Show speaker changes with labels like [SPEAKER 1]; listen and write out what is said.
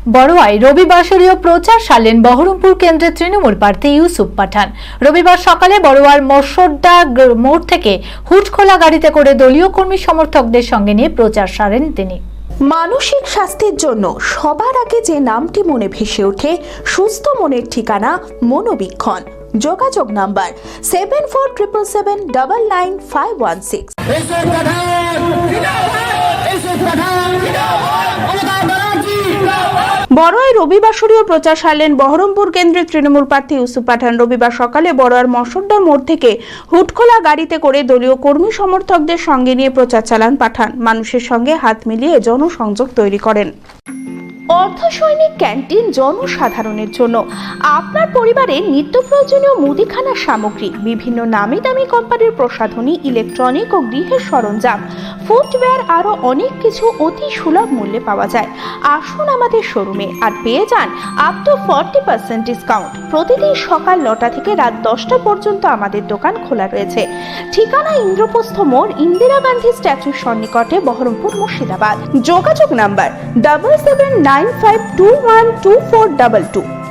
[SPEAKER 1] বড়ুয়ায় রবিবাসরীয় প্রচার সারলেন বহরমপুর কেন্দ্রের তৃণমূল প্রার্থী ইউসুফ পাঠান। রবিবার সকালে বড়ুয়ার মসোড্ডা মোড় থেকে হুটখোলা গাড়িতে করে দলীয় কর্মী সমর্থকদের সঙ্গে নিয়ে প্রচার সারেন তিনি।
[SPEAKER 2] মানসিক স্বাস্থ্যের জন্য সবার আগে যে নামটি মনে ভেসে ওঠে, সুস্থ মনের ঠিকানা মনোবীক্ষণ। যোগাযোগ নাম্বার 7477799516। বড়ুয়ায় রবিবাসরীয় প্রচার সারলেন বহরমপুর কেন্দ্রের তৃণমূল প্রার্থী ইউসুফ পাঠান। রবিবার সকালে বড়ুয়ার মসোড্ডা মোড় থেকে হুটখোলা গাড়িতে করে দলীয় কর্মী সমর্থকদের সঙ্গে নিয়ে প্রচার চালান পাঠান। মানুষের সঙ্গে হাত মিলিয়ে জনসংযোগ তৈরি করেন। অর্ধ সৈনিক ক্যান্টিন জনসাধারণের জন্য আপনার পরিবারের নিত্য প্রয়োজনীয় মুদিখানার সামগ্রী, বিভিন্ন নামি দামি কোম্পানির প্রসাধনী, ইলেকট্রনিক ও গৃহের সরঞ্জাম, ফুটওয়্যার আরও অনেক কিছু অতি সুলভ মূল্যে পাওয়া যায়। আসুন আমাদের শোরুমে আর পেয়ে যান আপ টু 40% ডিসকাউন্ট। প্রতিদিন সকাল 9টা থেকে রাত 10টা পর্যন্ত আমাদের দোকান খোলা রয়েছে। ঠিকানা ইন্দ্রপ্রস্থ মোড়, ইন্দিরা গান্ধী স্ট্যাচুর সন্নিকটে, বহরমপুর, মুর্শিদাবাদ। যোগাযোগ নাম্বার 7795212422।